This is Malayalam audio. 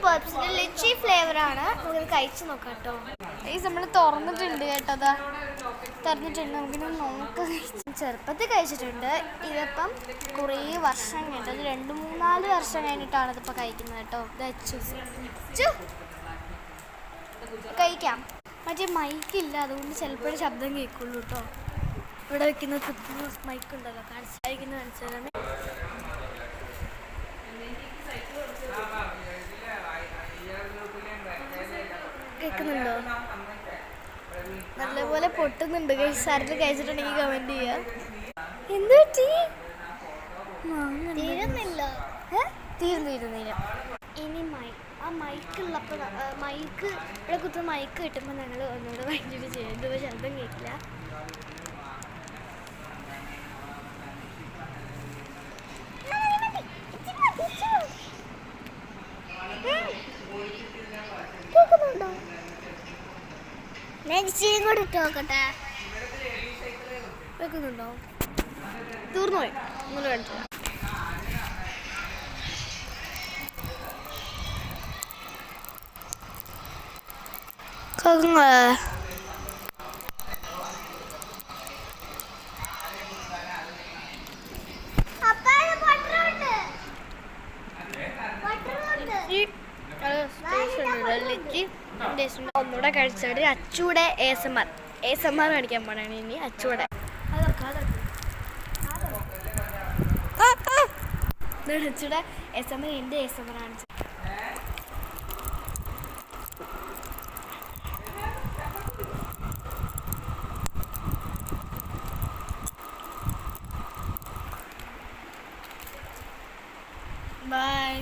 പൾപ്സിന്റെ ലിച്ചി ഫ്ലേവർ ആണ്. നമുക്ക് കഴിച്ചു നോക്കാം കേട്ടോ. ഈ നമ്മൾ തുറന്നിട്ടുണ്ട് കേട്ടോ. അതാ തുറന്നിട്ടുണ്ട്. നമുക്കിത് നോക്കാം. ചെറുപ്പത്തിൽ കഴിച്ചിട്ടുണ്ട്. ഇതിപ്പം കുറേ വർഷം കഴിഞ്ഞിട്ട് 2-3-4 വർഷം കഴിഞ്ഞിട്ടാണ് ഇതിപ്പോൾ കഴിക്കുന്നത് കേട്ടോ. കഴിക്കാം. മറ്റേ മൈക്കില്ല, അതുകൊണ്ട് ചിലപ്പോഴും ശബ്ദം കേൾക്കുള്ളൂ കേട്ടോ. ഇവിടെ വെക്കുന്ന കുത്തുന്ന മൈക്കുണ്ടല്ലോ, കാണിച്ചാൽ കേൾക്കുന്നുണ്ടോ? നല്ലപോലെ പൊട്ടുന്നുണ്ട്. സാറിൽ കഴിച്ചിട്ടുണ്ടെങ്കിൽ കമന്റ് ചെയ്യുക. എന്ത് പറ്റി? തീരുന്നില്ല. ഇനി ആ മൈക്കുള്ളപ്പോൾ മൈക്ക് ഇവിടെ കുത്തുന്ന മൈക്ക് കിട്ടുമ്പോൾ ഞങ്ങൾ ഒന്നുകൂടെ ഭയങ്കര ചെയ്യുന്നത്. ശബ്ദം കേൾക്കില്ല. കേൾക്കുന്നുണ്ടോ? ഞാൻ ഇച്ചിരി കൂടി ഇട്ട് നോക്കട്ടെ. വെക്കുന്നുണ്ടോ? തീർന്നു പോയി. ഒന്നുകൂടെ കാണിച്ചു. ഒന്നുകൂടെ കഴിച്ചിട്ട് അച്ചൂടെ ASMR കാണിക്കാൻ പോണാണ് ഇനി. അച്ചൂടെ അച്ചൂടെ ASMR എൻ്റെ ASMR കാണിച്ചു. Bye.